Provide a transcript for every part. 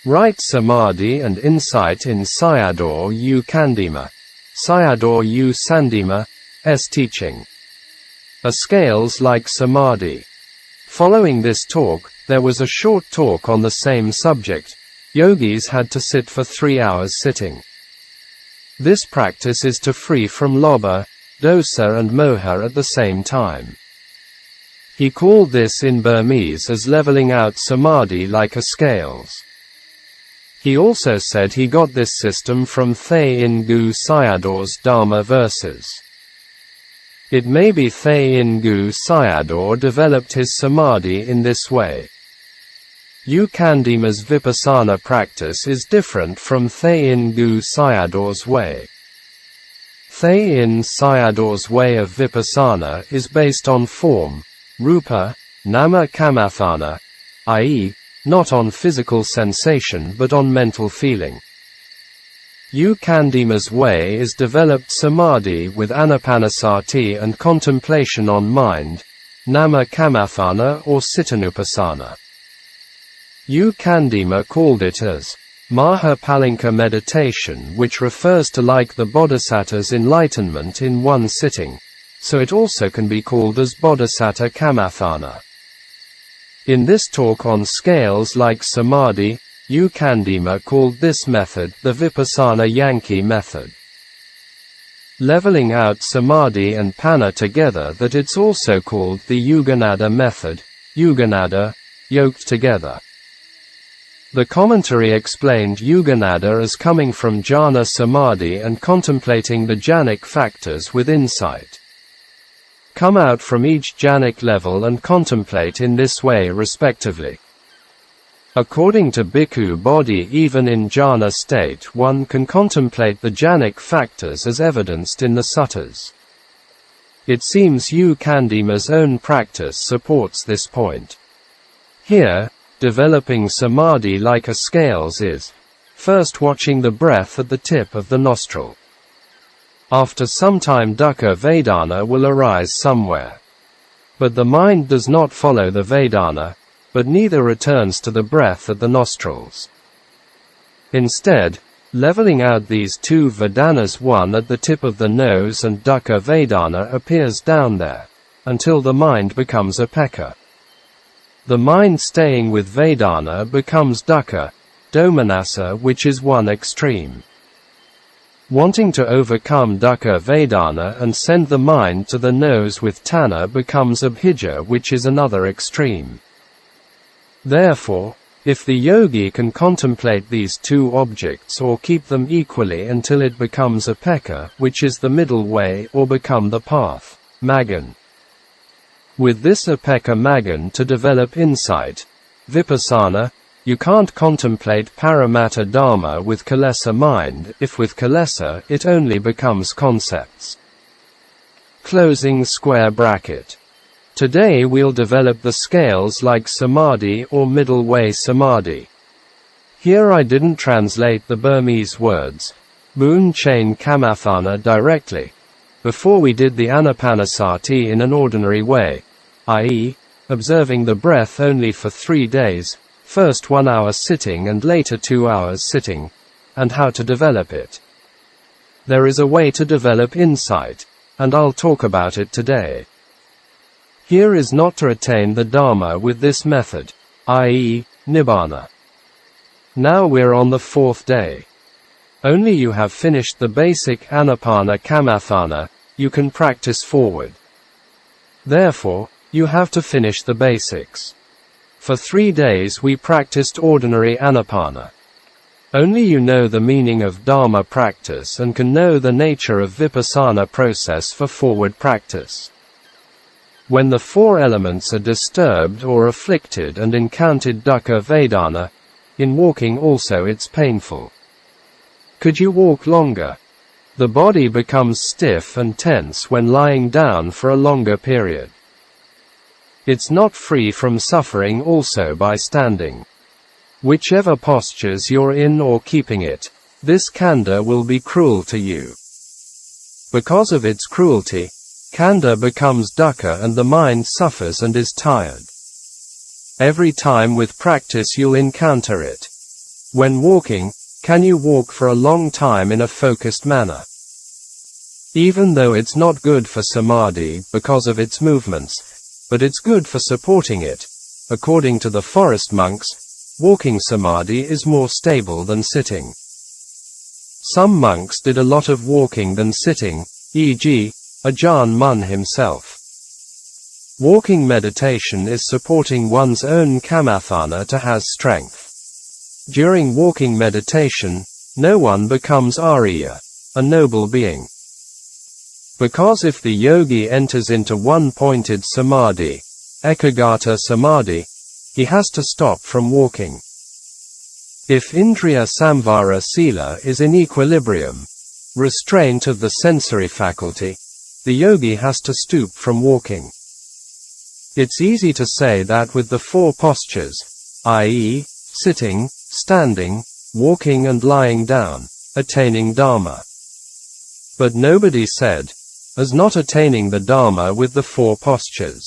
Right Samadhi and insight in Sayadaw U Candima. Sayadaw U Sandima, S teaching. A scales like Samadhi. Following this talk, there was a short talk on the same subject. Yogis had to sit for 3 hours sitting. This practice is to free from lobha, dosa and moha at the same time. He called this in Burmese as leveling out Samadhi like a scales. He also said he got this system from Thay In Gu Sayadaw's Dhamma verses. It may be Thay In Gu Sayadaw developed his Samadhi in this way. U Candima's Vipassana practice is different from Thay In Gu Sayadaw's way. Thay In Sayadaw's way of Vipassana is based on form, rupa, nama kamathana, i.e., not on physical sensation but on mental feeling. U Candima's way is developed Samadhi with anapanasati and contemplation on mind, nama kamathana or cittanupassana. U Candima called it as Mahapalinka meditation, which refers to like the Bodhisattva's enlightenment in one sitting, so it also can be called as Bodhisattva Kamathana. In this talk on scales like Samadhi, U Candima called this method the Vipassana Yankee method. Leveling out Samadhi and Panna together, that it's also called the Yuganada method, Yuganada, yoked together. The commentary explained Yuganada as coming from jhana samadhi and contemplating the jhanic factors with insight. Come out from each jhanic level and contemplate in this way respectively. According to Bhikkhu Bodhi, even in jhana state one can contemplate the jhanic factors as evidenced in the suttas. It seems U Candima's own practice supports this point. Here, developing Samadhi like a scales is, first watching the breath at the tip of the nostril. After some time dukkha vedana will arise somewhere. But the mind does not follow the vedana, but neither returns to the breath at the nostrils. Instead, leveling out these two vedanas, one at the tip of the nose and dukkha vedana appears down there, until the mind becomes upekkha. The mind staying with vedana becomes dukkha, domanassa, which is one extreme. Wanting to overcome dukkha vedana and send the mind to the nose with tanha becomes abhijja, which is another extreme. Therefore, if the yogi can contemplate these two objects or keep them equally until it becomes upekkha, which is the middle way, or become the path, maggan. With this upekkha maggan to develop insight, vipassana, you can't contemplate paramatta dharma with kilesa mind, if with kilesa it only becomes concepts. Closing square bracket. Today we'll develop the scales like samadhi or middle way samadhi. Here I didn't translate the Burmese words, moon chain kamathana directly. Before we did the anapanasati in an ordinary way, i.e., observing the breath only for 3 days, first 1 hour sitting and later 2 hours sitting, and how to develop it. There is a way to develop insight, and I'll talk about it today. Here is not to attain the Dhamma with this method, i.e., Nibbana. Now we're on the 4th day. Only you have finished the basic anapana kamathana, you can practice forward. Therefore, you have to finish the basics. For 3 days we practiced ordinary anapana. Only you know the meaning of Dhamma practice and can know the nature of vipassana process for forward practice. When the 4 elements are disturbed or afflicted and encountered dukkha vedana, in walking also it's painful. Could you walk longer? The body becomes stiff and tense when lying down for a longer period. It's not free from suffering also by standing. Whichever postures you're in or keeping it, this khandha will be cruel to you. Because of its cruelty, khandha becomes dukkha and the mind suffers and is tired. Every time with practice you'll encounter it. When walking, can you walk for a long time in a focused manner? Even though it's not good for samadhi because of its movements, but it's good for supporting it. According to the forest monks, walking samadhi is more stable than sitting. Some monks did a lot of walking than sitting, e.g., Ajahn Mun himself. Walking meditation is supporting one's own kamatthana to have strength. During walking meditation, no one becomes Arya, a noble being. Because if the yogi enters into one-pointed samadhi, ekaggata samadhi, he has to stop from walking. If indriya samvara sila is in equilibrium, restraint of the sensory faculty, the yogi has to stoop from walking. It's easy to say that with the four postures, i.e., sitting, standing, walking and lying down, attaining Dhamma. But nobody said, as not attaining the Dhamma with the four postures.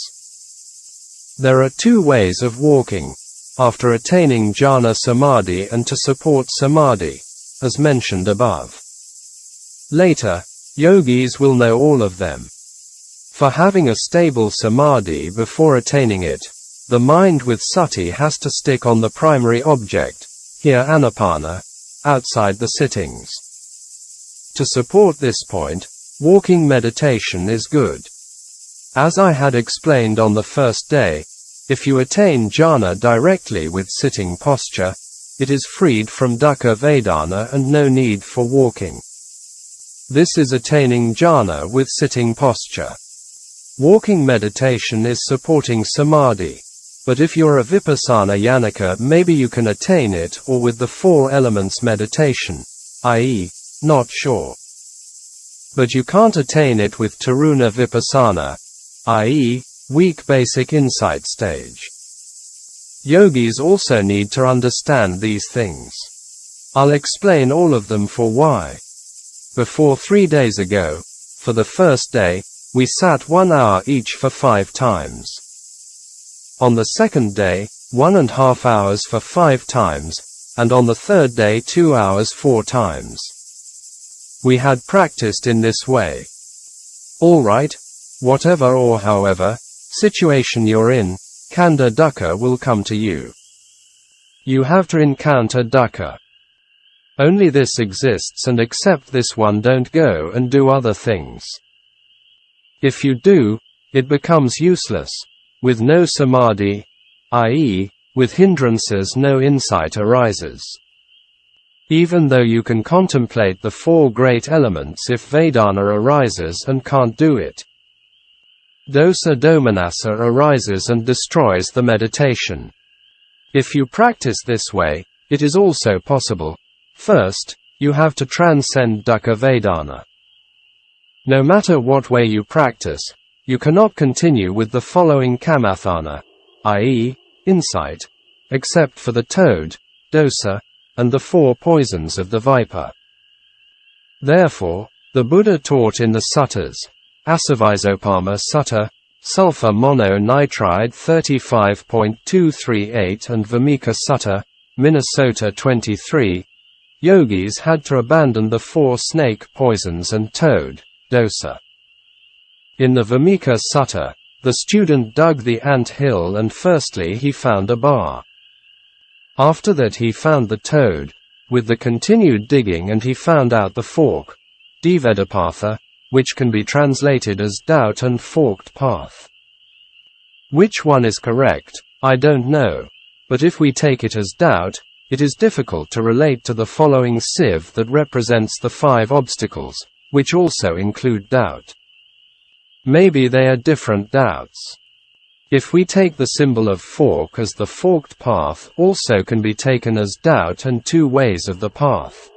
There are two ways of walking, after attaining jhana samadhi and to support samadhi, as mentioned above. Later, yogis will know all of them. For having a stable samadhi before attaining it, the mind with sati has to stick on the primary object, here anapana, outside the sittings. To support this point, walking meditation is good. As I had explained on the first day, if you attain jhana directly with sitting posture, it is freed from dukkha vedana and no need for walking. This is attaining jhana with sitting posture. Walking meditation is supporting samadhi. But if you're a vipassana yanaka, maybe you can attain it, or with the four elements meditation, i.e., not sure. But you can't attain it with taruna vipassana, i.e., weak basic insight stage. Yogis also need to understand these things. I'll explain all of them for why. Before 3 days ago, for the first day, we sat 1 hour each for 5 times. On the second day, 1.5 hours for 5 times, and on the third day 2 hours 4 times. We had practiced in this way. Alright, whatever or however situation you're in, khandha dukkha will come to you. You have to encounter dukkha. Only this exists, and accept this one, don't go and do other things. If you do, it becomes useless. With no samadhi, i.e., with hindrances no insight arises. Even though you can contemplate the four great elements, if Vedana arises and can't do it. Dosa domanassa arises and destroys the meditation. If you practice this way, it is also possible. First, you have to transcend dukkha vedana. No matter what way you practice, you cannot continue with the following kamatthana, i.e., insight, except for the toad, dosa, and the 4 poisons of the viper. Therefore, the Buddha taught in the suttas, Asavizopama Sutta, Sulfur Mononitride 35.238 and Vamika Sutta, Minnesota 23, yogis had to abandon the 4 snake poisons and toad, dosa. In the Vamika Sutta, the student dug the ant hill and firstly he found a bar. After that he found the toad, with the continued digging, and he found out the fork, Divedapatha, which can be translated as doubt and forked path. Which one is correct, I don't know, but if we take it as doubt, it is difficult to relate to the following sieve that represents the 5 obstacles, which also include doubt. Maybe they are different doubts. If we take the symbol of fork as the forked path, also can be taken as doubt and 2 ways of the path.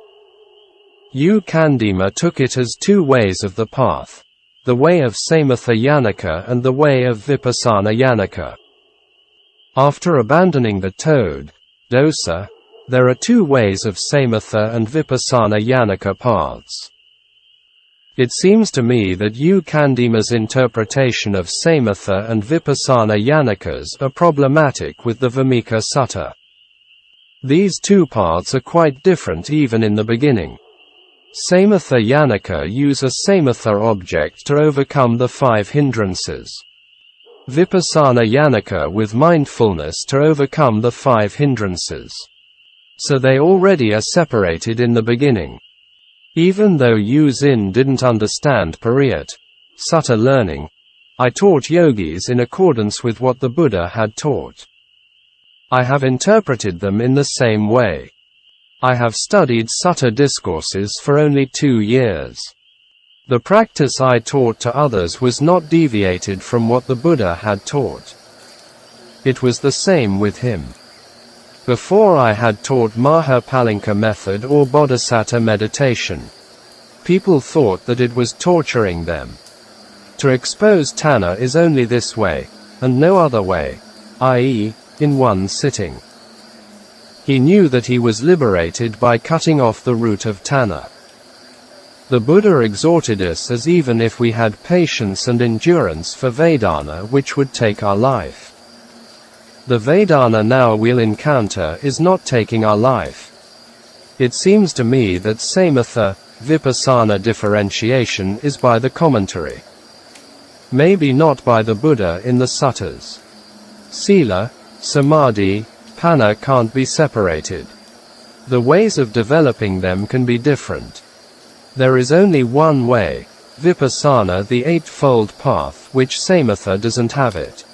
Candima took it as 2 ways of the path, the way of samatha yanaka and the way of vipassana yanaka. After abandoning the toad, dosa, there are 2 ways of samatha and vipassana yanaka paths. It seems to me that Candima's interpretation of samatha and vipassana yanakas are problematic with the Vamika Sutta. These two paths are quite different even in the beginning. Samatha Yanaka use a Samatha object to overcome the 5 hindrances. Vipassana Yanaka with mindfulness to overcome the 5 hindrances. So they already are separated in the beginning. Even though Yu Xin didn't understand Pariyat, Sutta learning, I taught yogis in accordance with what the Buddha had taught. I have interpreted them in the same way. I have studied Sutta discourses for only 2 years. The practice I taught to others was not deviated from what the Buddha had taught. It was the same with him. Before I had taught Mahapalinka method or Bodhisattva meditation. People thought that it was torturing them. To expose Tanna is only this way, and no other way, i.e., in one sitting. He knew that he was liberated by cutting off the root of Tanna. The Buddha exhorted us as even if we had patience and endurance for Vedana which would take our life. The Vedana now we'll encounter is not taking our life. It seems to me that Samatha, Vipassana differentiation is by the commentary. Maybe not by the Buddha in the suttas. Sila, Samadhi, Panna can't be separated. The ways of developing them can be different. There is only one way, Vipassana, the eightfold path, which Samatha doesn't have it.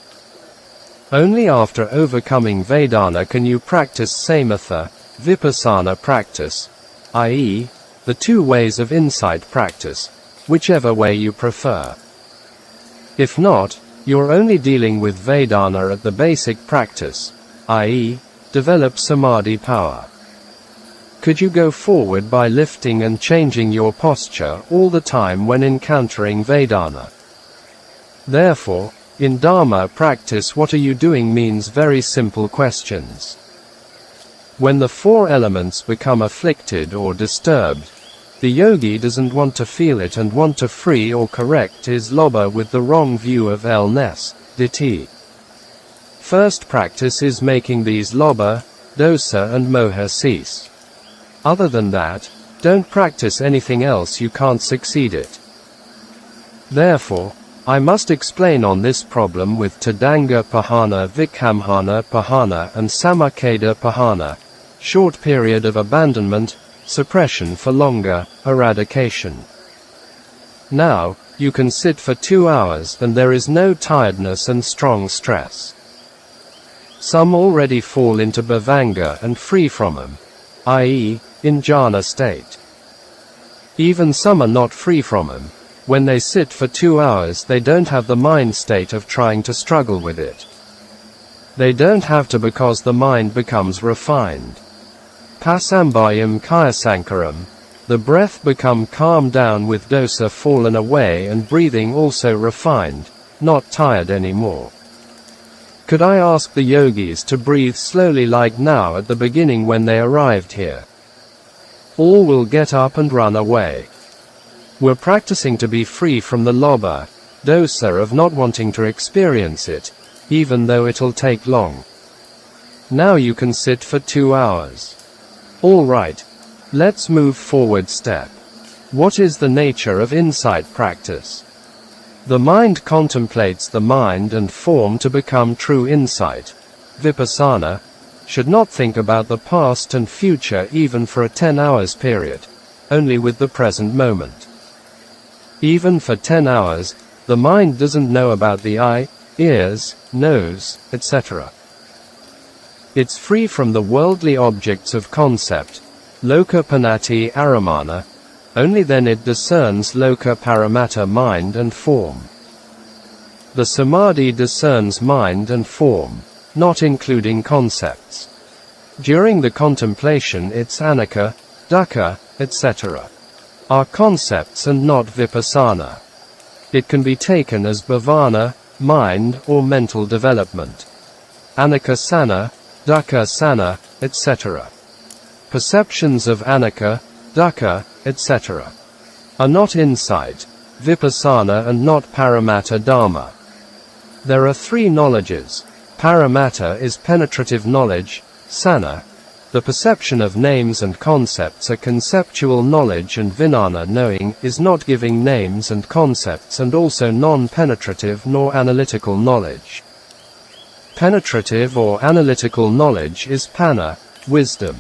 Only after overcoming Vedana can you practice Samatha, Vipassana practice, i.e., the 2 ways of insight practice, whichever way you prefer. If not, you're only dealing with Vedana at the basic practice, i.e., develop Samadhi power. Could you go forward by lifting and changing your posture all the time when encountering Vedana? Therefore, in Dhamma practice what are you doing means very simple questions. When the 4 elements become afflicted or disturbed, the yogi doesn't want to feel it and want to free or correct his lobha with the wrong view of illness, ditthi. First practice is making these lobha, dosa and moha cease. Other than that, don't practice anything else, you can't succeed it. Therefore, I must explain on this problem with Tadanga Pahana, Vikhamhana Pahana and Samakeda Pahana, short period of abandonment, suppression for longer, eradication. Now, you can sit for 2 hours and there is no tiredness and strong stress. Some already fall into bhavanga and free from them, i.e., in jhana state. Even some are not free from them. When they sit for 2 hours they don't have the mind state of trying to struggle with it. They don't have to because the mind becomes refined. Pasambayam kayasankaram, the breath become calmed down with dosa fallen away and breathing also refined, not tired anymore. Could I ask the yogis to breathe slowly like now at the beginning when they arrived here? All will get up and run away. We're practicing to be free from the lobha, dosa of not wanting to experience it, even though it'll take long. Now you can sit for 2 hours. All right. Let's move forward step. What is the nature of insight practice? The mind contemplates the mind and form to become true insight. Vipassana should not think about the past and future even for a 10 hours period, only with the present moment. Even for 10 hours, the mind doesn't know about the eye, ears, nose, etc. It's free from the worldly objects of concept, loka panati aramana, only then it discerns loka paramata mind and form. The samadhi discerns mind and form, not including concepts. During the contemplation it's anicca, dukkha, etc. are concepts and not vipassana. It can be taken as bhavana, mind or mental development. Anicca sana, dukkha sana, etc. Perceptions of anicca, dukkha, etc. are not insight, vipassana and not paramatta dhamma. There are 3 knowledges. Paramatta is penetrative knowledge, sana The perception of names and concepts are conceptual knowledge, and vijnana knowing is not giving names and concepts, and also non-penetrative nor analytical knowledge. Penetrative or analytical knowledge is panna, wisdom.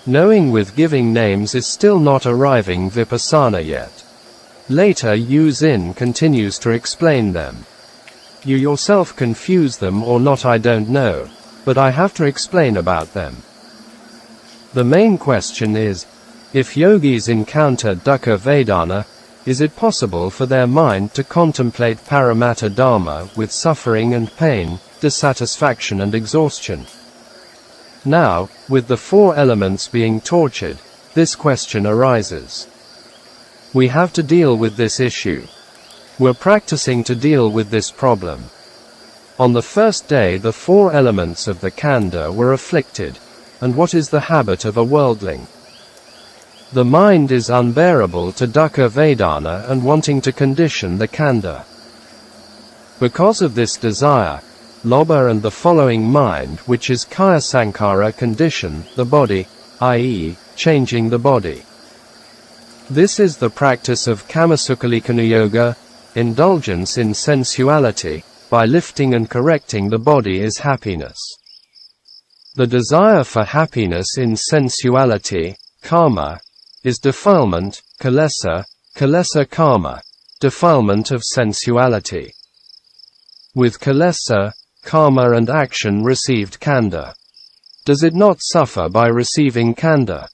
Knowing with giving names is still not arriving vipassana yet. Later Yu Xin continues to explain them. You yourself confuse them or not, I don't know, but I have to explain about them. The main question is, if yogis encounter dukkha vedana, is it possible for their mind to contemplate paramattha dharma with suffering and pain, dissatisfaction and exhaustion? Now, with the four elements being tortured, this question arises. We have to deal with this issue. We're practicing to deal with this problem. On the first day the four elements of the khandha were afflicted. And what is the habit of a worldling? The mind is unbearable to dukkha vedana and wanting to condition the khandha. Because of this desire, lobha and the following mind, which is kaya sankhara, condition the body, i.e., changing the body. This is the practice of kamasukhalikkhana yoga, indulgence in sensuality, by lifting and correcting the body is happiness. The desire for happiness in sensuality, kama, is defilement, kilesa, kilesa karma, defilement of sensuality. With kilesa, karma and action received khandha. Does it not suffer by receiving khandha?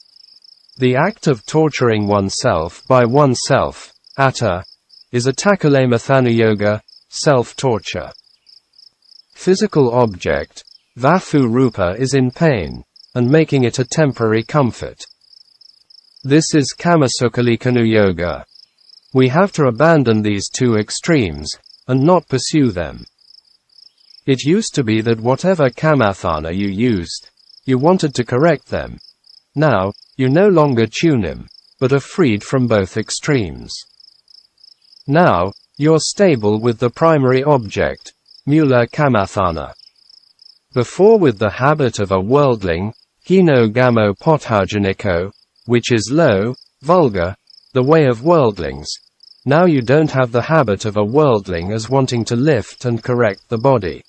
The act of torturing oneself by oneself, atta, is a takalamathana yoga, self-torture. Physical object, vafu rupa, is in pain, and making it a temporary comfort. This is kamasukhalikkhana yoga. We have to abandon these two extremes, and not pursue them. It used to be that whatever kamathana you used, you wanted to correct them. Now, you no longer tune them, but are freed from both extremes. Now, you're stable with the primary object, mula kamathana. Before with the habit of a worldling, hino gamo pothajaniko, which is low, vulgar, the way of worldlings. Now you don't have the habit of a worldling as wanting to lift and correct the body.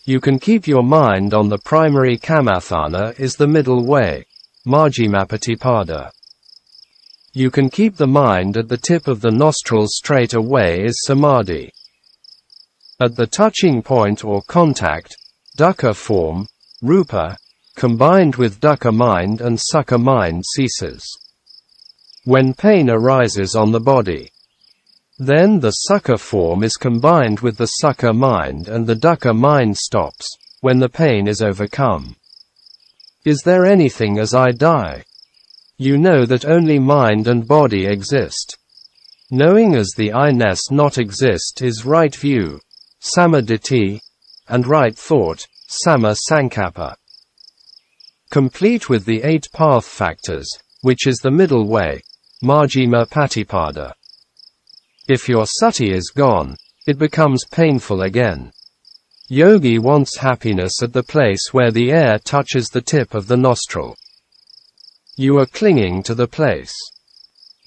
You can keep your mind on the primary kamathana is the middle way, majjhimapatipada. You can keep the mind at the tip of the nostrils straight away is samadhi. At the touching point or contact, dukkha form, rupa, combined with dukkha mind and sukha mind ceases. When pain arises on the body, then the sukha form is combined with the sukha mind and the dukkha mind stops, when the pain is overcome. Is there anything as I die? You know that only mind and body exist. Knowing as the I-ness not exist is right view, samadhi, and right thought, sama sankappa. Complete with the 8 path factors, which is the middle way, majjhima patipada. If your sati is gone, it becomes painful again. Yogi wants happiness at the place where the air touches the tip of the nostril. You are clinging to the place.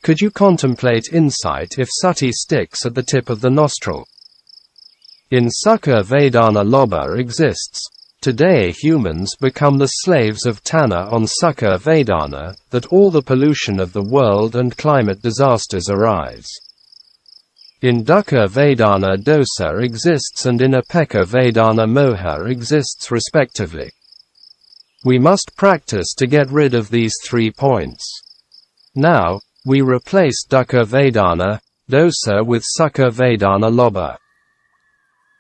Could you contemplate insight if sati sticks at the tip of the nostril? In sukha vedana lobha exists. Today humans become the slaves of tanha on sukha vedana, that all the pollution of the world and climate disasters arise. In dukkha vedana dosa exists and in upekkha vedana moha exists respectively. We must practice to get rid of these 3 points. Now, we replace dukkha vedana, dosa with sukha vedana lobha.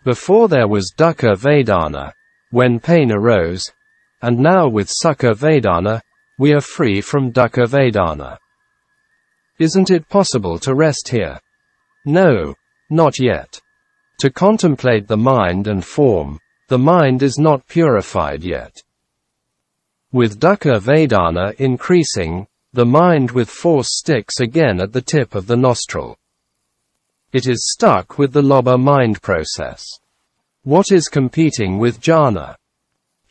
Before there was dukkha vedana, when pain arose, and now with sukha vedana, we are free from dukkha vedana. Isn't it possible to rest here? No, not yet. To contemplate the mind and form, the mind is not purified yet. With dukkha vedana increasing, the mind with force sticks again at the tip of the nostril. It is stuck with the lobha mind process. What is competing with jhana?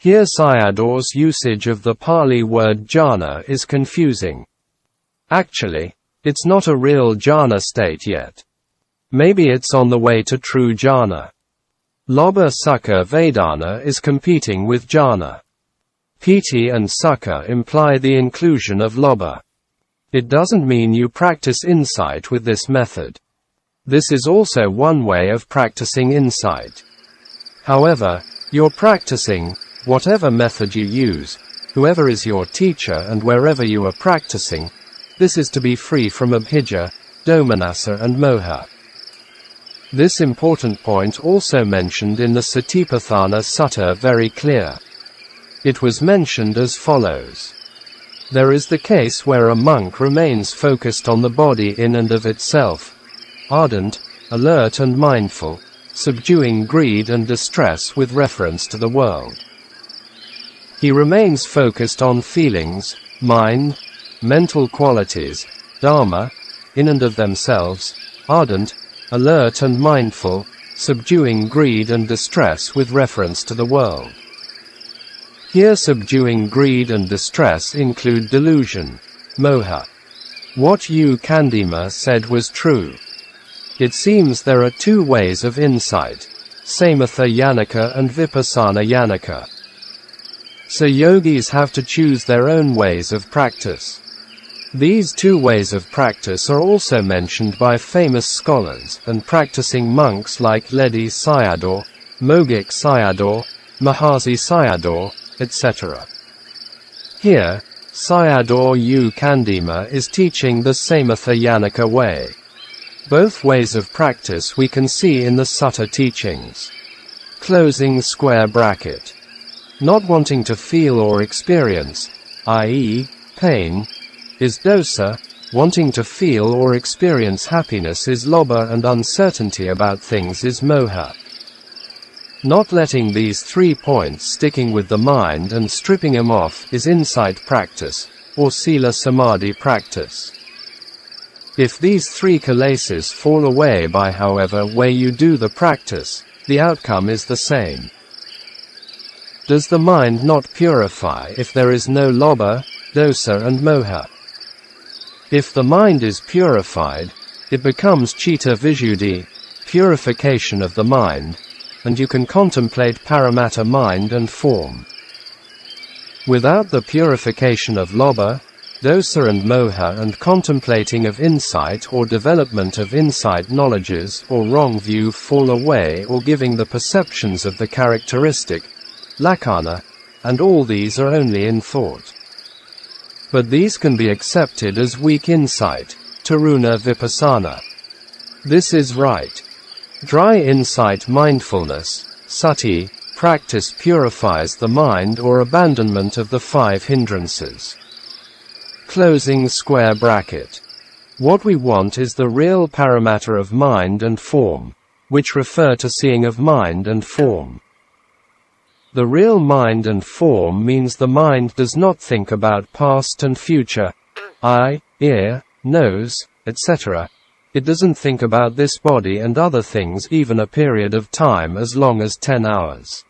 Here Sayadaw's usage of the Pali word jhana is confusing. Actually, it's not a real jhana state yet. Maybe it's on the way to true jhana. Lobha sukha vedana is competing with jhana. Piti and sukha imply the inclusion of lobha. It doesn't mean you practice insight with this method. This is also one way of practicing insight. However, you're practicing, whatever method you use, whoever is your teacher and wherever you are practicing, this is to be free from abhijja, domanassa and moha. This important point also mentioned in the Satipatthana Sutta very clear. It was mentioned as follows. There is the case where a monk remains focused on the body in and of itself, ardent, alert and mindful, subduing greed and distress with reference to the world. He remains focused on feelings, mind, mental qualities, Dhamma, in and of themselves, ardent, alert and mindful, subduing greed and distress with reference to the world. Here subduing greed and distress include delusion, moha. What Candima said was true. It seems there are two ways of insight, samatha yanaka and vipassana yanaka. So yogis have to choose their own ways of practice. These two ways of practice are also mentioned by famous scholars and practicing monks like Ledi Sayadaw, Mogik Sayadaw, Mahasi Sayadaw, etc. Here, Sayadaw Candima is teaching the samatha yanaka way. Both ways of practice we can see in the sutta teachings. Closing square bracket. Not wanting to feel or experience, i.e., pain, is dosa, wanting to feel or experience happiness is lobha and uncertainty about things is moha. Not letting these 3 points sticking with the mind and stripping them off is insight practice, or sila samadhi practice. If these 3 kilesas fall away by however way you do the practice, the outcome is the same. Does the mind not purify if there is no lobha, dosa and moha? If the mind is purified, it becomes citta visuddhi, purification of the mind, and you can contemplate paramatta mind and form. Without the purification of lobha, dosa and moha and contemplating of insight or development of insight knowledges or wrong view fall away or giving the perceptions of the characteristic, lakkhana, and all these are only in thought. But these can be accepted as weak insight, taruna vipassana. This is right. Dry insight mindfulness, sati, practice purifies the mind or abandonment of the 5 hindrances. Closing square bracket. What we want is the real paramatta of mind and form, which refer to seeing of mind and form. The real mind and form means the mind does not think about past and future, eye, ear, nose, etc. It doesn't think about this body and other things even a period of time as long as 10 hours.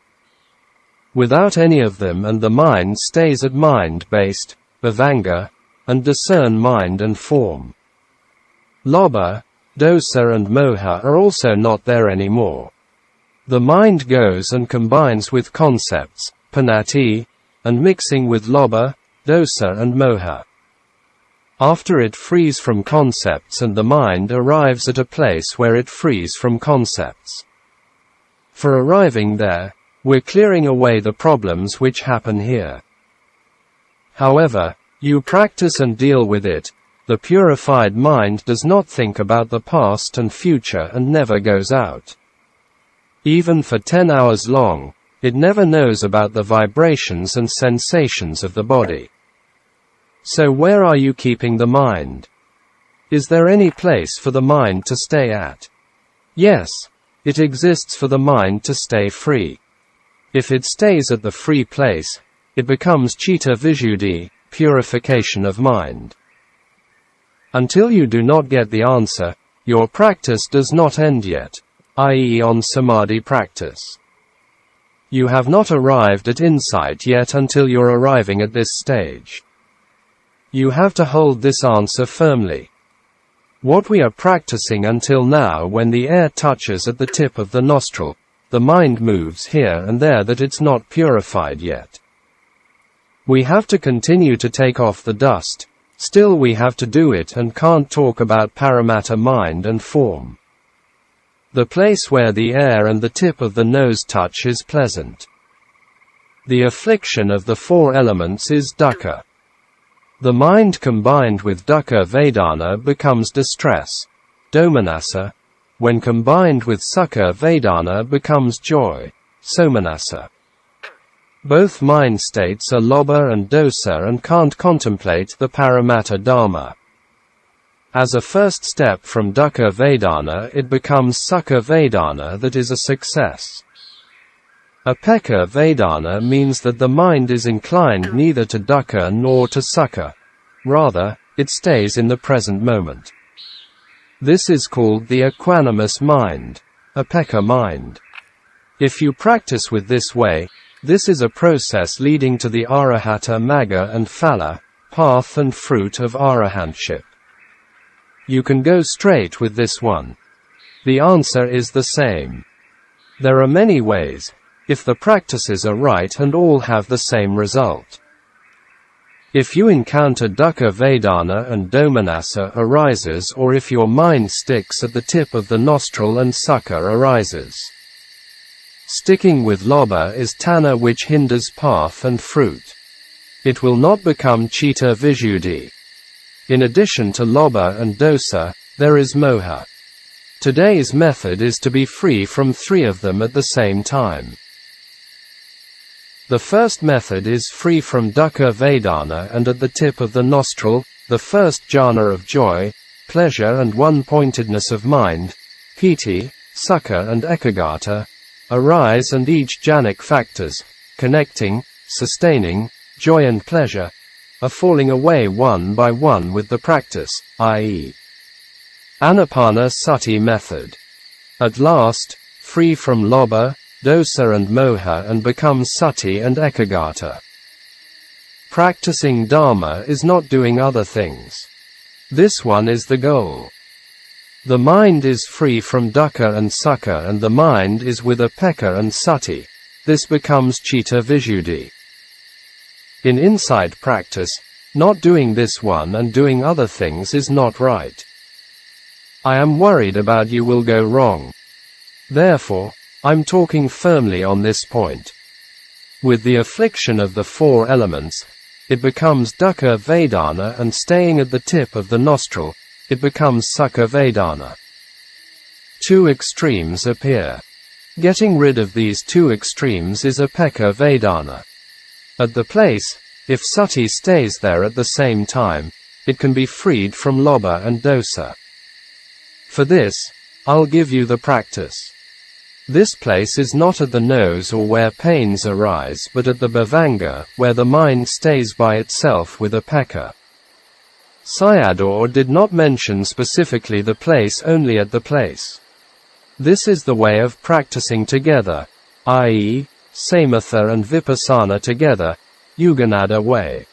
Without any of them and the mind stays at mind-based, bhavanga, and discern mind and form. Lobha, dosa and moha are also not there anymore. The mind goes and combines with concepts, panati, and mixing with lobha, dosa and moha. After it frees from concepts and the mind arrives at a place where it frees from concepts. For arriving there, we're clearing away the problems which happen here. However, you practice and deal with it, the purified mind does not think about the past and future and never goes out. Even for 10 hours long, it never knows about the vibrations and sensations of the body. So where are you keeping the mind? Is there any place for the mind to stay at? Yes, it exists for the mind to stay free. If it stays at the free place, it becomes citta visuddhi, purification of mind. Until you do not get the answer, your practice does not end yet, i.e. on samadhi practice. You have not arrived at insight yet until you're arriving at this stage. You have to hold this answer firmly. What we are practicing until now, when the air touches at the tip of the nostril, the mind moves here and there that it's not purified yet. We have to continue to take off the dust. Still we have to do it and can't talk about Paramatta mind and form. The place where the air and the tip of the nose touch is pleasant. The affliction of the four elements is dukkha. The mind combined with dukkha vedana becomes distress, domanassa. When combined with sukha vedana becomes joy, somanassa. Both mind states are lobha and dosa and can't contemplate the Paramatta Dhamma. As a first step from dukkha vedana it becomes sukha vedana, that is a success. Upekkha vedana means that the mind is inclined neither to dukkha nor to sukha. Rather, it stays in the present moment. This is called the equanimous mind, upekkha mind. If you practice with this way, this is a process leading to the arahata magga and phala, path and fruit of arahantship. You can go straight with this one. The answer is the same. There are many ways, if the practices are right and all have the same result. If you encounter dukkha vedana and domanassa arises, or if your mind sticks at the tip of the nostril and sukha arises. Sticking with lobha is tanha, which hinders path and fruit. It will not become citta visuddhi. In addition to lobha and dosa, there is moha. Today's method is to be free from three of them at the same time. The first method is free from dukkha vedana and at the tip of the nostril, the first jhana of joy, pleasure and one-pointedness of mind, piti, sukha and ekaggata, arise, and each jhanic factors, connecting, sustaining, joy and pleasure, are falling away one by one with the practice, i.e. Anapanasati method. At last, free from lobha, dosa and moha and become sati and ekaggata. Practicing Dhamma is not doing other things. This one is the goal. The mind is free from dukkha and sukha and the mind is with upekkha and sati. This becomes citta visuddhi. In insight practice, not doing this one and doing other things is not right. I am worried about you will go wrong. Therefore, I'm talking firmly on this point. With the affliction of the four elements, it becomes dukkha vedana, and staying at the tip of the nostril, it becomes sukha vedana. Two extremes appear. Getting rid of these two extremes is upekkha vedana. At the place, if sati stays there at the same time, it can be freed from lobha and dosa. For this, I'll give you the practice. This place is not at the nose or where pains arise, but at the bhavanga, where the mind stays by itself with upekkha. Sayadaw did not mention specifically the place, only at the place. This is the way of practicing together, i.e., samatha and vipassana together, Yuganada way.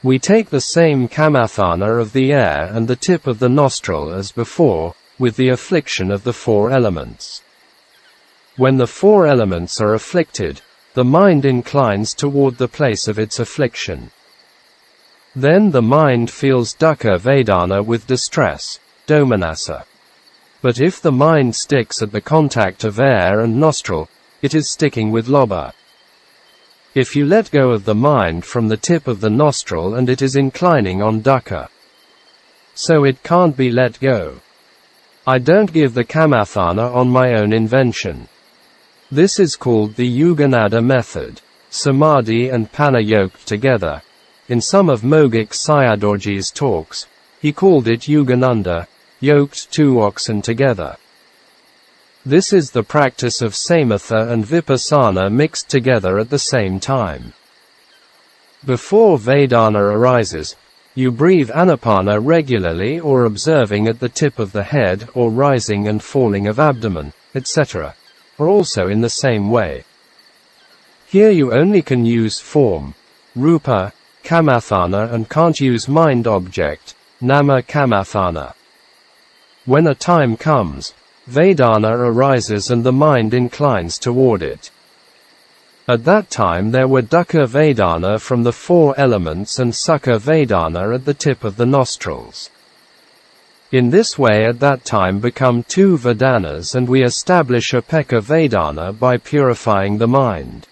We take the same kamathana of the air and the tip of the nostril as before, with the affliction of the four elements. When the four elements are afflicted, the mind inclines toward the place of its affliction. Then the mind feels dukkha vedana with distress, domanassa. But if the mind sticks at the contact of air and nostril, it is sticking with lobha. If you let go of the mind from the tip of the nostril and it is inclining on dukkha. So it can't be let go. I don't give the kamathana on my own invention. This is called the Yuganada method, Samādhi and Panna yoked together. In some of Mogik Sayadawji's talks, he called it Yugananda, yoked two oxen together. This is the practice of samatha and vipassana mixed together at the same time. Before vedana arises, you breathe anapana regularly or observing at the tip of the head or rising and falling of abdomen, etc. are also in the same way. Here you only can use form, rupa, kamathana, and can't use mind object, nama kamathana. When a time comes, Vedana arises and the mind inclines toward it. At that time there were dukkha Vedana from the four elements and sukha Vedana at the tip of the nostrils. In this way at that time become two Vedanas, and we establish Upekkha Vedana by purifying the mind.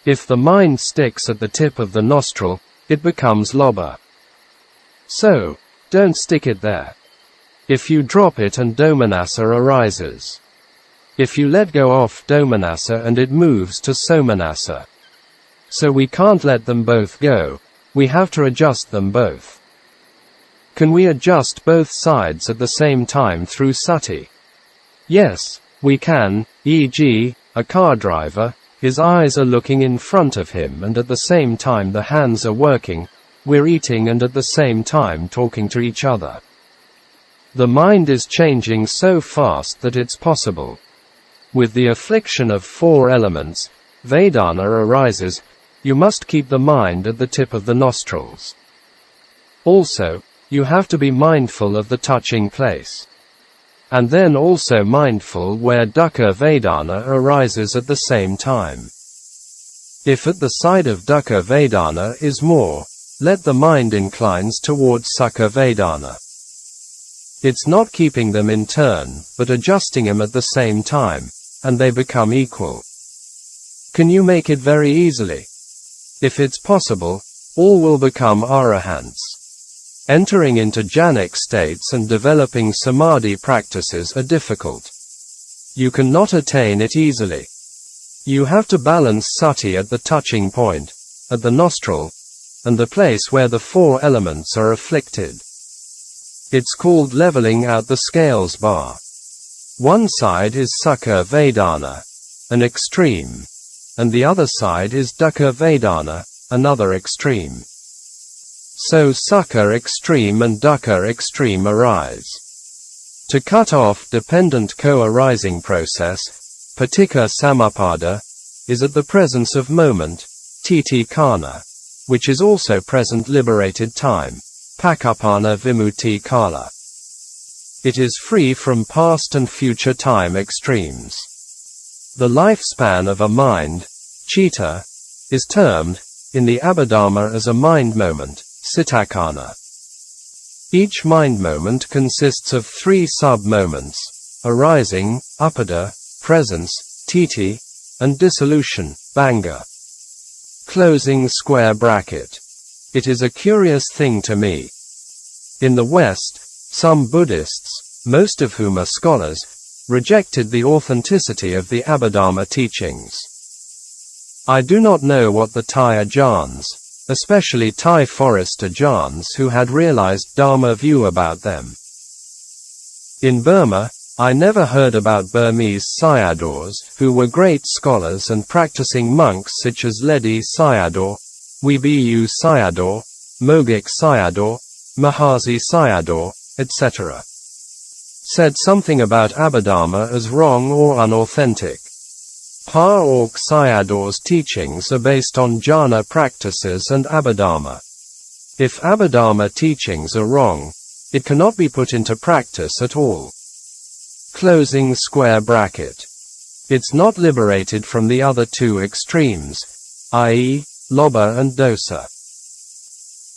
If the mind sticks at the tip of the nostril, it becomes lobha. So, don't stick it there. If you drop it and domanassa arises. If you let go off domanassa and it moves to somanassa. So we can't let them both go, we have to adjust them both. Can we adjust both sides at the same time through sati? Yes, we can, e.g., a car driver, his eyes are looking in front of him and at the same time the hands are working, we're eating and at the same time talking to each other. The mind is changing so fast that it's possible. With the affliction of four elements, Vedana arises, you must keep the mind at the tip of the nostrils. Also, you have to be mindful of the touching place. And then also mindful where dukkha Vedana arises at the same time. If at the side of dukkha Vedana is more, let the mind inclines towards sukha Vedana. It's not keeping them in turn, but adjusting them at the same time, and they become equal. Can you make it very easily? If it's possible, all will become arahants. Entering into jhanic states and developing samadhi practices are difficult. You cannot attain it easily. You have to balance sati at the touching point, at the nostril, and the place where the four elements are afflicted. It's called leveling out the scales bar. One side is sukha Vedana, an extreme, and the other side is dukkha Vedana, another extreme. So sukha extreme and dukkha extreme arise. To cut off dependent co-arising process, paticca samuppada, is at the presence of moment, titi kana, which is also present liberated time, pakapana vimutti kala. It is free from past and future time extremes. The lifespan of a mind, citta, is termed, in the Abhidhamma as a mind moment, cittakkana. Each mind moment consists of three sub-moments, arising, upada, presence, titi, and dissolution, bhanga. Closing square bracket. It is a curious thing to me. In the West, some Buddhists, most of whom are scholars, rejected the authenticity of the Abhidhamma teachings. I do not know what the Thai Ajahns, especially Thai forest Ajahns who had realized Dhamma view about them. In Burma, I never heard about Burmese Sayadaws, who were great scholars and practicing monks such as Ledi Sayadaw, Webu Sayadaw, Mogik Sayadaw, Mahasi Sayadaw, etc. Said something about Abhidhamma as wrong or unauthentic. Pa Auk Sayadaw's teachings are based on jhana practices and Abhidhamma. If Abhidhamma teachings are wrong, it cannot be put into practice at all. Closing square bracket. It's not liberated from the other two extremes, i.e., lobha and dosa.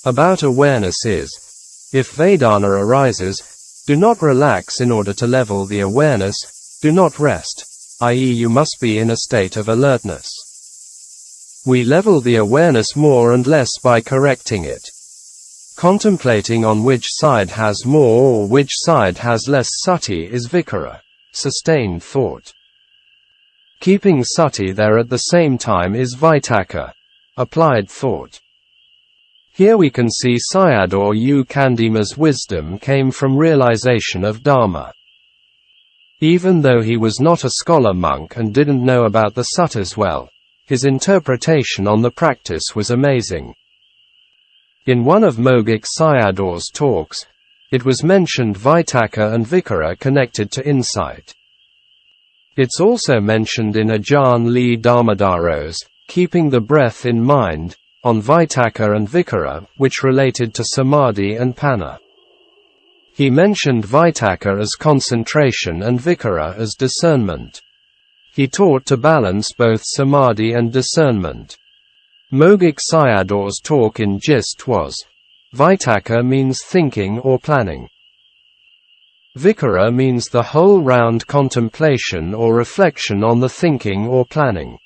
About awareness is, if Vedana arises, do not relax in order to level the awareness, do not rest, i.e. you must be in a state of alertness. We level the awareness more and less by correcting it. Contemplating on which side has more or which side has less sati is vichara, sustained thought. Keeping sati there at the same time is vitakka, applied thought. Here we can see Sayadaw U Candima's wisdom came from realization of Dhamma. Even though he was not a scholar monk and didn't know about the suttas well, his interpretation on the practice was amazing. In one of Mogik Sayadaw's talks, it was mentioned vitakka and vichara connected to insight. It's also mentioned in Ajahn Lee Dharmadaro's Keeping the Breath in Mind, on Vitakka and Vikara, which related to Samadhi and Panna. He mentioned Vitakka as concentration and Vikara as discernment. He taught to balance both Samadhi and discernment. Mogik Sayadaw's talk in gist was, Vitakka means thinking or planning. Vikara means the whole round contemplation or reflection on the thinking or planning.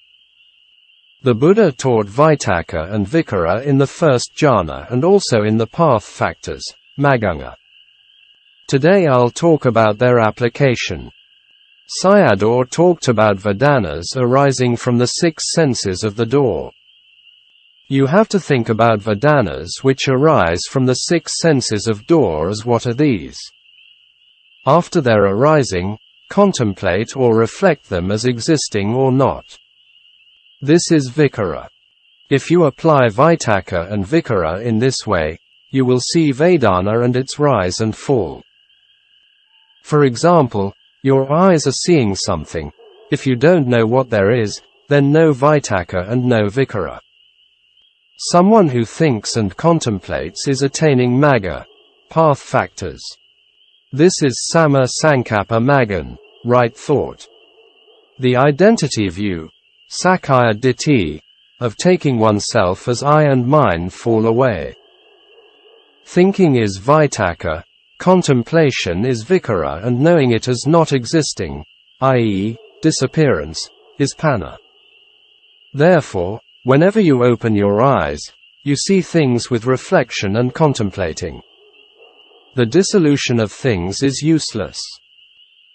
The Buddha taught Vitakka and Vikara in the first jhana and also in the path factors, Maganga. Today I'll talk about their application. Sayadaw talked about Vedanas arising from the 6 senses of the door. You have to think about Vedanas which arise from the 6 senses of door as what are these. After their arising, contemplate or reflect them as existing or not. This is Vikara. If you apply Vitakka and Vikara in this way, you will see Vedana and its rise and fall. For example, your eyes are seeing something. If you don't know what there is, then no Vitakka and no Vikara. Someone who thinks and contemplates is attaining Magga, path factors. This is Samma Sankappa Maggan, right thought. The identity view, Sakkaya Ditthi, of taking oneself as I and mine fall away. Thinking is Vitakka, contemplation is Vikara, and knowing it as not existing, i.e., disappearance, is Panna. Therefore, whenever you open your eyes, you see things with reflection and contemplating. The dissolution of things is useless.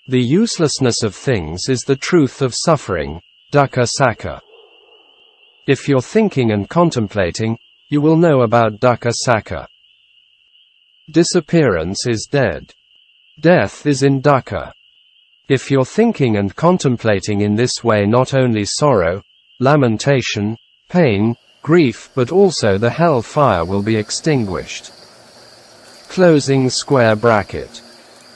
The uselessness of things is the truth of suffering, dukkha sakka. If you're thinking and contemplating, you will know about dukkha sakka. Disappearance is dead. Death is in dukkha. If you're thinking and contemplating in this way, not only sorrow, lamentation, pain, grief, but also the hell fire will be extinguished. Closing square bracket.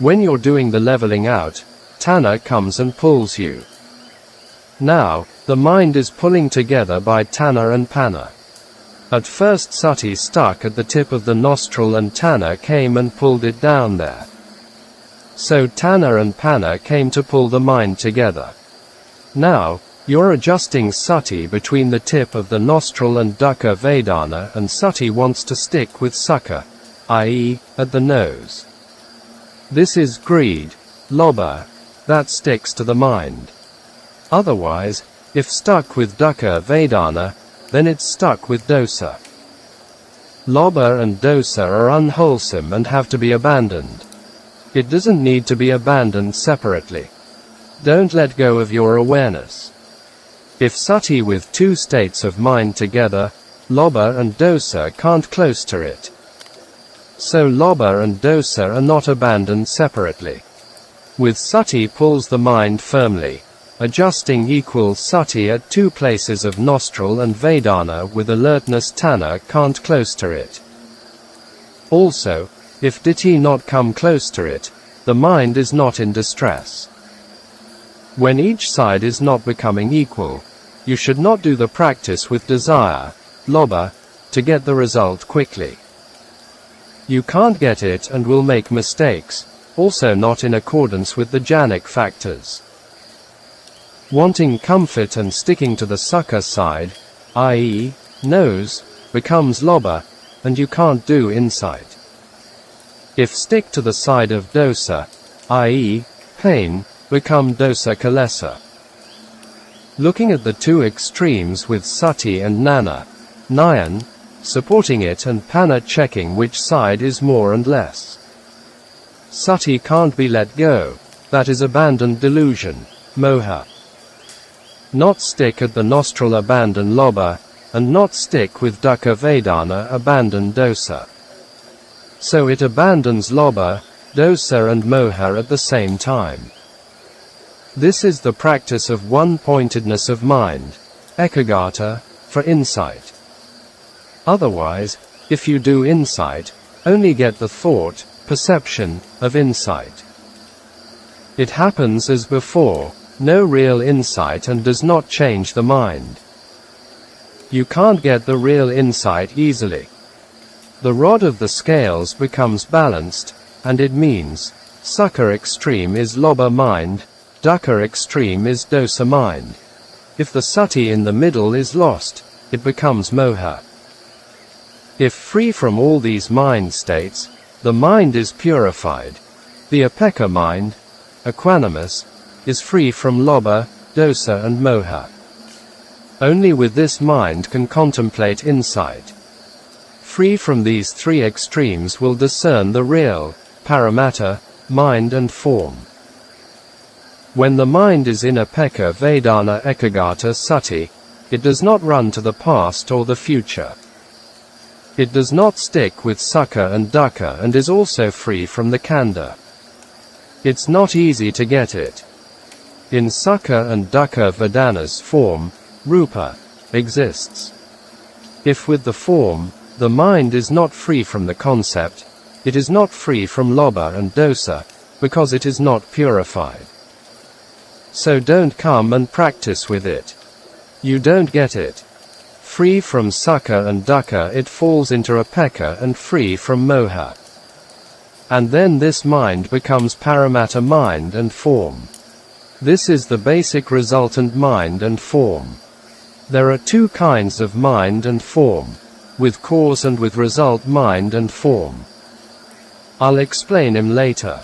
When you're doing the leveling out, Tanha comes and pulls you. Now, the mind is pulling together by Tanha and Panna. At first Sati stuck at the tip of the nostril and Tanha came and pulled it down there. So Tanha and Panna came to pull the mind together. Now, you're adjusting Sati between the tip of the nostril and dukkha Vedana, and Sati wants to stick with Sukha, i.e., at the nose. This is greed, lobha, that sticks to the mind. Otherwise, if stuck with dukkha Vedana, then it's stuck with dosa. Lobha and dosa are unwholesome and have to be abandoned. It doesn't need to be abandoned separately. Don't let go of your awareness. If sati with 2 states of mind together, lobha and dosa can't close to it. So lobha and dosa are not abandoned separately. With sati pulls the mind firmly. Adjusting equals sati at 2 places of nostril and vedana with alertness Tanha can't close to it. Also, if ditthi not come close to it, the mind is not in distress. When each side is not becoming equal, you should not do the practice with desire, lobha, to get the result quickly. You can't get it and will make mistakes, also not in accordance with the jhanic factors. Wanting comfort and sticking to the sukha side, i.e., nose, becomes lobha, and you can't do insight. If stick to the side of dosa, i.e., pain, become dosa kilesa. Looking at the 2 extremes with sati and nayan, supporting it, and panna checking which side is more and less. Sati can't be let go, that is abandoned delusion, moha. Not stick at the nostril abandon lobha, and not stick with dukkha vedana abandon dosa. So it abandons lobha, dosa and moha at the same time. This is the practice of one-pointedness of mind, ekaggata, for insight. Otherwise, if you do insight, only get the thought, perception, of insight. It happens as before, no real insight and does not change the mind. You can't get the real insight easily. The rod of the scales becomes balanced, and it means, Sukha extreme is Lobha mind, Dukkha extreme is Dosa mind. If the Sati in the middle is lost, it becomes Moha. If free from all these mind states, the mind is purified. The Upekkha mind, equanimous, is free from Lobha, Dosa and Moha. Only with this mind can contemplate insight. Free from these three extremes will discern the real, Paramatta, mind and form. When the mind is in Upekkha Vedana Ekaggata Sati, it does not run to the past or the future. It does not stick with Sukha and Dukkha and is also free from the Khandha. It's not easy to get it. In Sukha and Dukkha Vedana's form, Rupa, exists. If with the form, the mind is not free from the concept, it is not free from Lobha and Dosa, because it is not purified. So don't come and practice with it. You don't get it. Free from Sukha and Dukkha it falls into Upekkha and free from Moha. And then this mind becomes Paramatta mind and form. This is the basic resultant mind and form. There are two kinds of mind and form, with cause and with result mind and form. I'll explain him later.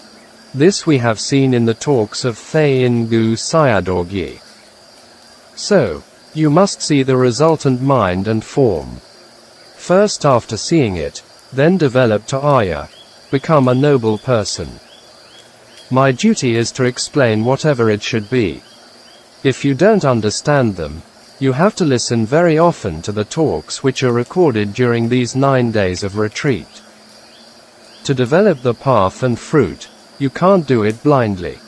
This we have seen in the talks of Thay Ingu Sayadaw. So, you must see the resultant mind and form. First after seeing it, then develop to Arya, become a noble person. My duty is to explain whatever it should be. If you don't understand them, you have to listen very often to the talks which are recorded during these 9 days of retreat. To develop the path and fruit, you can't do it blindly.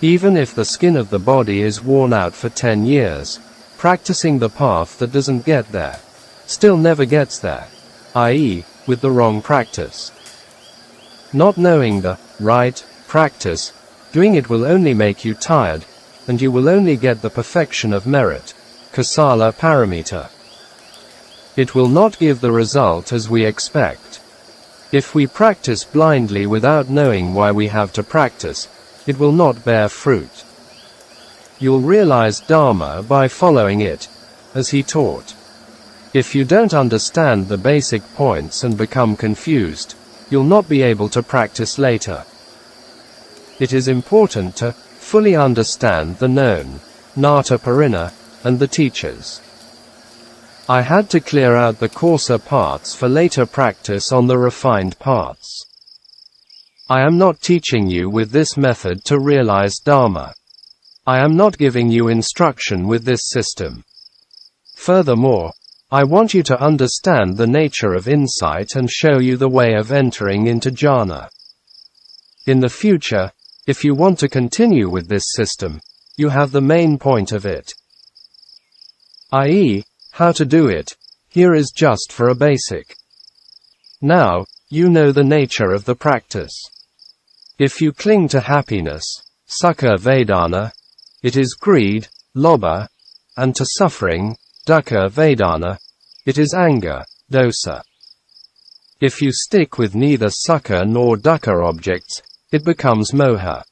Even if the skin of the body is worn out for 10 years, practicing the path that doesn't get there, still never gets there, i.e., with the wrong practice. Not knowing the right practice, doing it will only make you tired, and you will only get the perfection of merit, Kusala Paramita. It will not give the result as we expect. If we practice blindly without knowing why we have to practice, it will not bear fruit. You'll realize Dhamma by following it, as he taught. If you don't understand the basic points and become confused, you'll not be able to practice later. It is important to fully understand the known, Nata Parina, and the teachers. I had to clear out the coarser parts for later practice on the refined parts. I am not teaching you with this method to realize Dhamma. I am not giving you instruction with this system. Furthermore, I want you to understand the nature of insight and show you the way of entering into jhana. In the future, if you want to continue with this system, you have the main point of it. i.e., how to do it, here is just for a basic. Now, you know the nature of the practice. If you cling to happiness, Sukha Vedana, it is greed, Lobha, and to suffering, Dukkha Vedana, it is anger, Dosa. If you stick with neither Sukha nor Dukkha objects, it becomes Moha.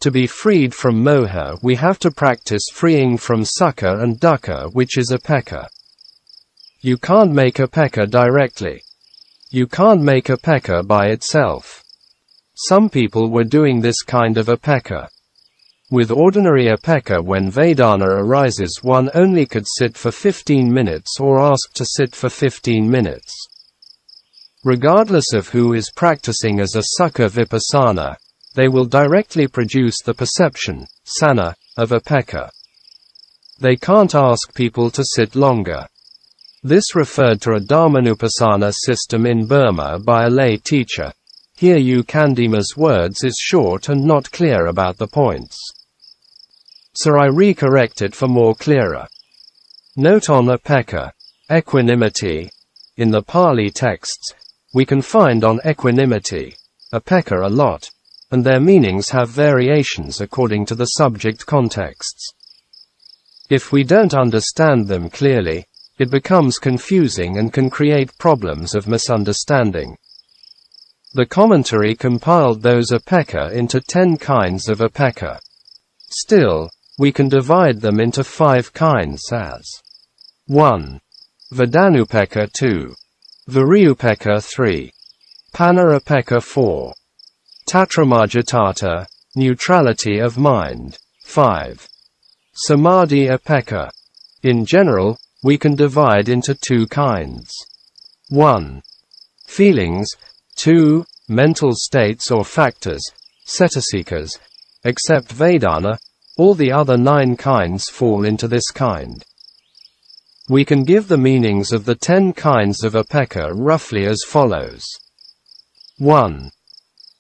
To be freed from Moha we have to practice freeing from Sukha and Dukkha, which is Upekkha. You can't make Upekkha directly. You can't make Upekkha by itself. Some people were doing this kind of Upekkha. With ordinary Upekkha, when Vedana arises, one only could sit for 15 minutes or ask to sit for 15 minutes. Regardless of who is practicing as a Sukha Vipassana, they will directly produce the perception, sana, of Upekkha. They can't ask people to sit longer. This referred to a Dhammanupassana system in Burma by a lay teacher. Here Candima's words is short and not clear about the points. So I re-correct it for more clearer. Note on Upekkha, equanimity. In the Pali texts, we can find on equanimity, Upekkha a lot, and their meanings have variations according to the subject contexts. If we don't understand them clearly, it becomes confusing and can create problems of misunderstanding. The commentary compiled those upekkha into 10 kinds of upekkha. Still, we can divide them into 5 kinds as 1. Vedanupekkha 2. Viryupekkha 3. Panarupekkha 4. Tattramajjhattha, neutrality of mind. 5. Samādhi upekkha. In general, we can divide into 2 kinds. 1. Feelings. 2. Mental states or factors, cetasikas. Except Vedana, all the other 9 kinds fall into this kind. We can give the meanings of the 10 kinds of upekkha roughly as follows. 1.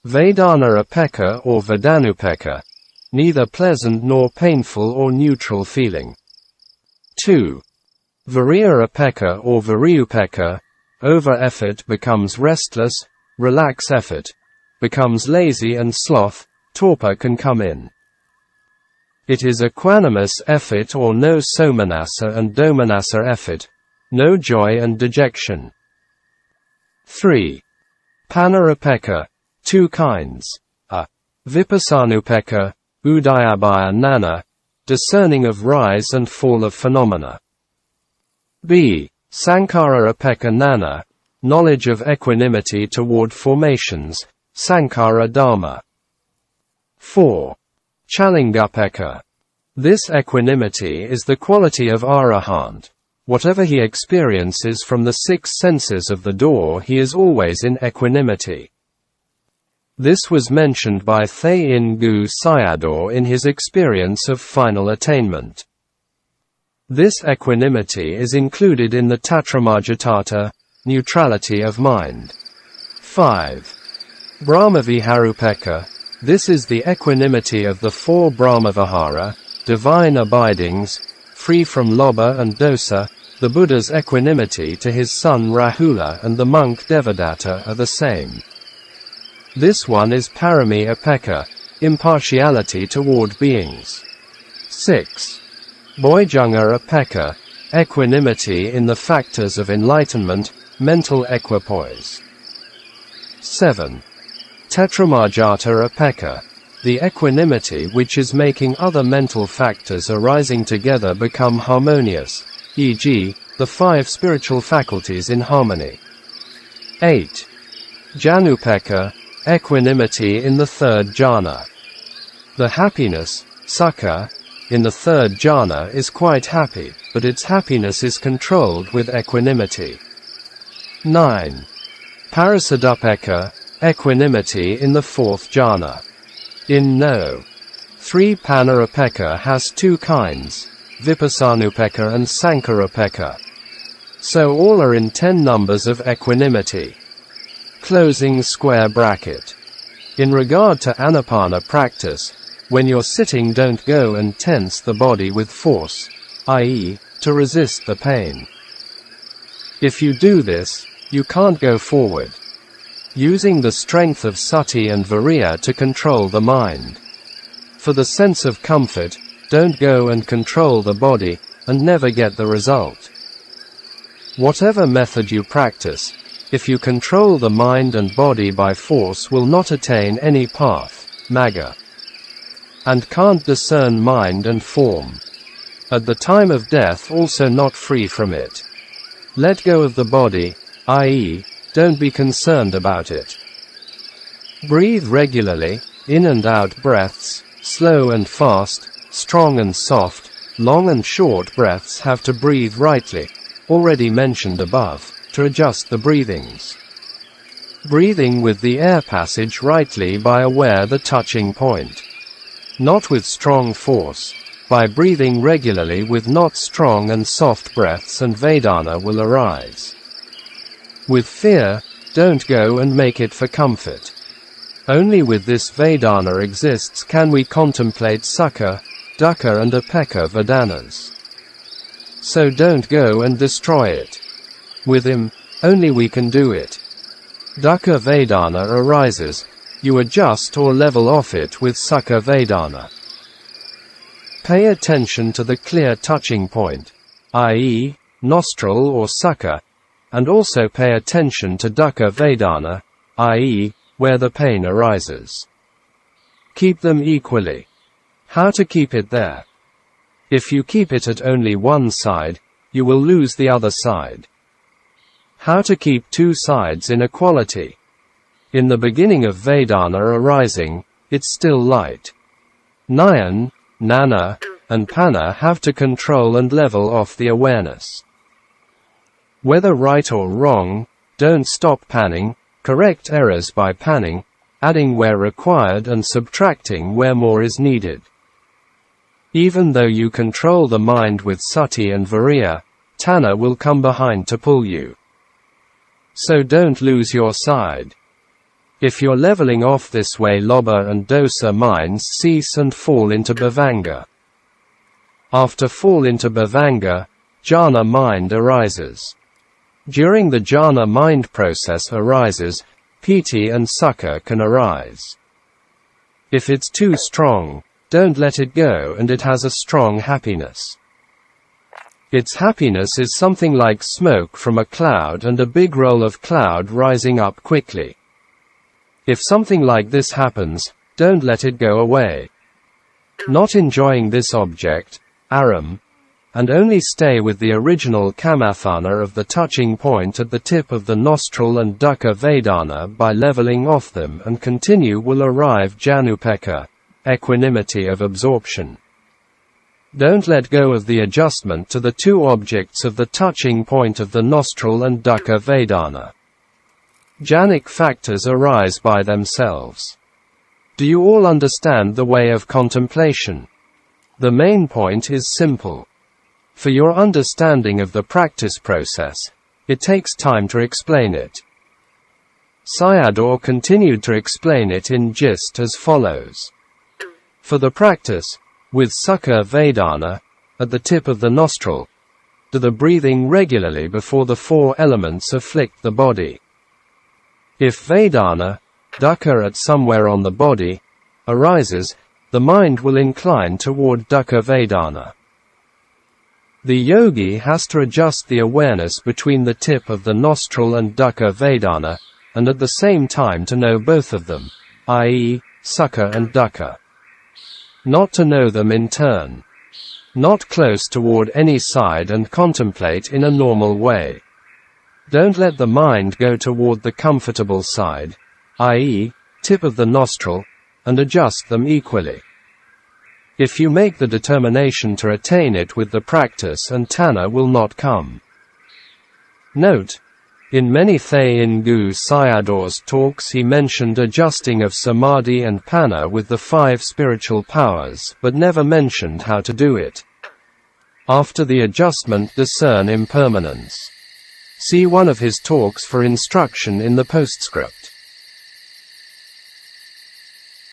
Vedana upekkha or Vedanupekkha, neither pleasant nor painful or neutral feeling. 2. Virya upekkha or Viryupekkha, over effort becomes restless, relax effort becomes lazy, and sloth, torpor can come in. It is equanimous effort or no somanassa and domanassa effort, no joy and dejection. 3. Panarupekkha, 2 kinds. A. Vipassanupekkha, udayabhaya nana, discerning of rise and fall of phenomena. B. Sankhara upekkha nana, knowledge of equanimity toward formations, sankhara dhamma. 4. Chalingupekkha. This equanimity is the quality of Arahant. Whatever he experiences from the 6 senses of the door, he is always in equanimity. This was mentioned by Thayin Gu Sayadaw in his experience of final attainment. This equanimity is included in the Tattramajjhattha, neutrality of mind. 5. Brahmaviharupekkha. This is the equanimity of the 4 Brahmavihara, divine abidings, free from lobha and dosa. The Buddha's equanimity to his son Rahula and the monk Devadatta are the same. This one is parami upekkha, impartiality toward beings. 6. Bojjhanga upekkha, equanimity in the factors of enlightenment, mental equipoise. 7. Tetramajjhattha upekkha, the equanimity which is making other mental factors arising together become harmonious, e.g., the 5 spiritual faculties in harmony. 8. Janupekkha, equanimity in the 3rd jhana. The happiness, sukha, in the 3rd jhana is quite happy, but its happiness is controlled with equanimity. 9. Parasuddhupekkha, equanimity in the 4th jhana. In No. 3 Panarupekkha has 2 kinds, Vipassanupekkha and Sankharapekkha. So all are in 10 numbers of equanimity. Closing square bracket. In regard to Anapana practice, when you're sitting, don't go and tense the body with force, i.e., to resist the pain. If you do this, you can't go forward. Using the strength of sati and virya to control the mind. For the sense of comfort, don't go and control the body, and never get the result. Whatever method you practice, if you control the mind and body by force, will not attain any path, magga, and can't discern mind and form. At the time of death also not free from it. Let go of the body, i.e., don't be concerned about it. Breathe regularly, in and out breaths, slow and fast, strong and soft, long and short breaths have to breathe rightly, already mentioned above, to adjust the breathings. Breathing with the air passage rightly by aware the touching point. Not with strong force, by breathing regularly with not strong and soft breaths, and Vedana will arise. With fear, don't go and make it for comfort. Only with this Vedana exists can we contemplate Sukha, Dukkha and Upekkha Vedanas. So don't go and destroy it. With him, only we can do it. Dukkha Vedana arises, you adjust or level off it with Sukha Vedana. Pay attention to the clear touching point, i.e., nostril or Sukha, and also pay attention to Dukkha Vedana, i.e., where the pain arises. Keep them equally. How to keep it there? If you keep it at only one side, you will lose the other side. How to keep two sides in equality? In the beginning of Vedana arising, it's still light. Nayan, Nana, and Panna have to control and level off the awareness. Whether right or wrong, don't stop panning, correct errors by panning, adding where required and subtracting where more is needed. Even though you control the mind with sati and viriya, tanha will come behind to pull you. So don't lose your side. If you're leveling off this way, lobha and dosa minds cease and fall into bhavanga. After fall into bhavanga, jhana mind arises. During the jhana mind process arises, piti and sukha can arise. If it's too strong, don't let it go and it has a strong happiness. Its happiness is something like smoke from a cloud and a big roll of cloud rising up quickly. If something like this happens, don't let it go away. Not enjoying this object, aram, and only stay with the original kamathana of the touching point at the tip of the nostril and Dukkha Vedana by leveling off them and continue will arrive janupeka, equanimity of absorption. Don't let go of the adjustment to the two objects of the touching point of the nostril and Dukkha Vedana. Jhanic factors arise by themselves. Do you all understand the way of contemplation? The main point is simple. For your understanding of the practice process, it takes time to explain it. Sayadaw continued to explain it in gist as follows. For the practice, with Sukha Vedana, at the tip of the nostril, do the breathing regularly before the four elements afflict the body. If Vedana, Dukkha at somewhere on the body, arises, the mind will incline toward Dukkha Vedana. The yogi has to adjust the awareness between the tip of the nostril and Dukkha Vedana, and at the same time to know both of them, i.e., Sukha and Dukkha. Not to know them in turn. Not close toward any side and contemplate in a normal way. Don't let the mind go toward the comfortable side, i.e., tip of the nostril, and adjust them equally. If you make the determination to attain it with the practice, and tanha will not come. Note, in many Thaingu Sayadaw's talks he mentioned adjusting of Samādhi and panna with the 5 spiritual powers, but never mentioned how to do it. After the adjustment, discern impermanence. See one of his talks for instruction in the Postscript.